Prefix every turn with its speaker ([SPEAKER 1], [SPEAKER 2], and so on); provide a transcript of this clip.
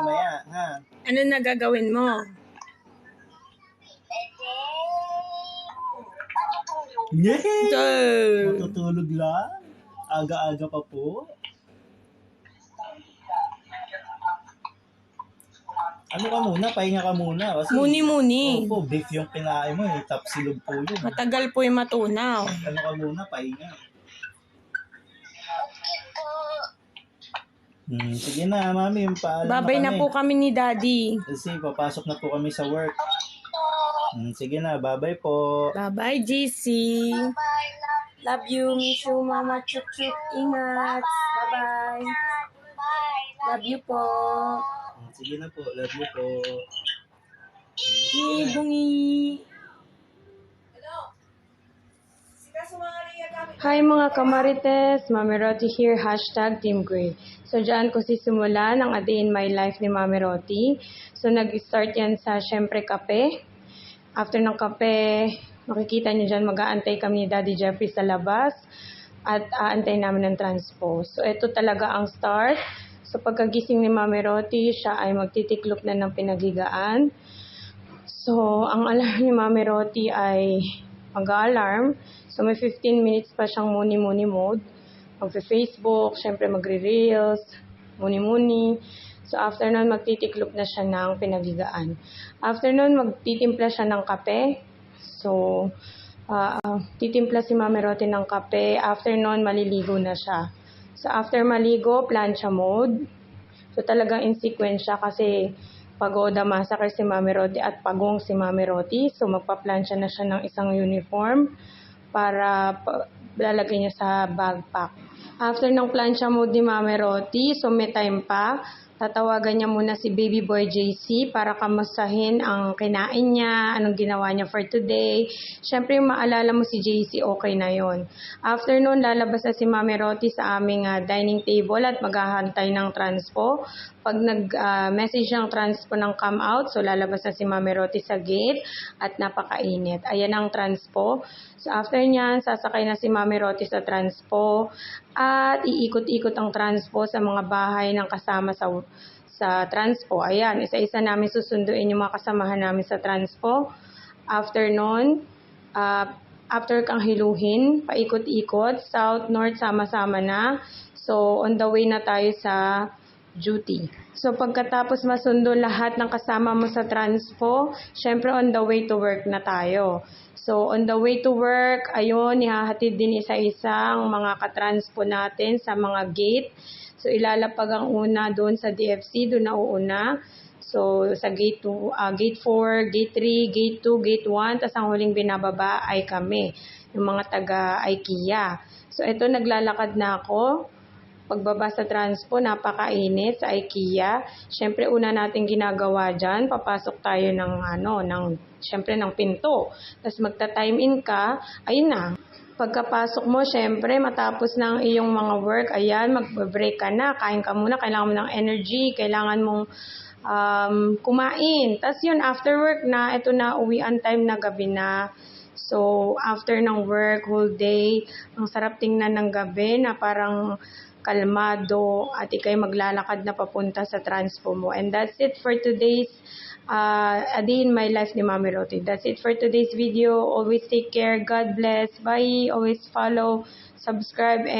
[SPEAKER 1] mamaya, ha?
[SPEAKER 2] Ano na gagawin mo?
[SPEAKER 1] Yay! Matutulog lang? Aga-aga pa po? Ano ka muna? Pahinga ka muna. Kasi,
[SPEAKER 2] Muni-muni.
[SPEAKER 1] Opo, beef yung kinain mo eh. Tapsilog po yun.
[SPEAKER 2] Matagal po yung matunaw.
[SPEAKER 1] Ano ka muna? Pahinga. Sige na, mami. Paalam
[SPEAKER 2] Babay
[SPEAKER 1] na
[SPEAKER 2] na
[SPEAKER 1] kami.
[SPEAKER 2] po kami ni Daddy.
[SPEAKER 1] Kasi papasok na po kami sa work. Sige na, bye-bye po.
[SPEAKER 2] Bye-bye, JC. Love you. Miss you, Mama. Chuk-chuk. Ingat. Bye-bye. Love you po.
[SPEAKER 1] Sige na po, love you po.
[SPEAKER 2] Bungi. Hi mga kamarites, Mami Roti here, hashtag Team Gray. So dyan ko sisimulan ang A Day in My Life ni Mami Roti. So nag-start yan sa syempre kape. After ng kape, makikita nyo dyan mag-aantay kami ni Daddy Jeffrey sa labas at aantay namin ng transpo. So ito talaga ang start. So pagkagising ni Mami Roti, siya ay magtitiklop na ng pinagigaan. So ang alarm ni Mami Roti ay mag-alarm. So may 15 minutes pa siyang muni-muni mode. Mag-Facebook, syempre magre-reels, muni-muni. So after nun, magtitiklop na siya ng pinagigaan. After nun, magtitimpla siya ng kape. So, titimpla si Mami Roti ng kape. After nun, maliligo na siya. So after maligo, plancha mode. So talagang in sequence siya kasi pagoda massacre si Mami Roti at pagong si Mami Roti. So magpa-plancha na siya ng isang uniform para lalagay niya sa backpack. After ng plancha mode ni Mami Roti, so may time pa, tatawagan niya muna si Baby Boy JC para kamustahin ang kinain niya, anong ginawa niya for today. Siyempre, maalala mo si JC, okay na yon. After nun, lalabas na si Mami Roti sa aming dining table at maghahantay ng transpo. Pag nag-message ng transpo ng come out, so lalabas na si Mami Roti sa gate at napakainit. Ayan ang transpo. So after nyan, sasakay na si Mami Roti sa transpo at iikot-ikot ang transpo sa mga bahay ng kasama sa transpo. Ayan, isa-isa namin susunduin yung mga kasamahan namin sa transpo. After nun, after kang hiluhin, paikot-ikot, south, north, sama-sama na. So on the way na tayo sa duty. So pagkatapos masundo lahat ng kasama mo sa transpo, syempre on the way to work na tayo. So on the way to work, ayun, ihahatid din isa-isang mga katranspo natin sa mga gate. So ilalapag ang una doon sa DFC, doon na uuna. So sa gate 2, gate 4, gate 3, gate 2, gate 1, tas ang huling binababa ay kami, yung mga taga IKEA. So ito, naglalakad na ako. Pagbaba sa transpo, napakainit sa IKEA. Siyempre, una natin ginagawa dyan, papasok tayo siyempre ng pinto. Tapos magta-time in ka, ayun na. Pagkapasok mo, siyempre, matapos ng iyong mga work, ayan, mag-break ka na, kain ka muna, kailangan mo ng energy, kailangan mong kumain. Tapos yun, after work na, ito na, uwian time na, gabi na. So, after ng work, whole day, ang sarap tingnan ng gabi na parang kalmado at ikay maglalakad na papunta sa transpo mo. And that's it for today's A Day in My Life ni Mami Roti. That's it for today's video. Always take care. God bless. Bye. Always follow, subscribe, and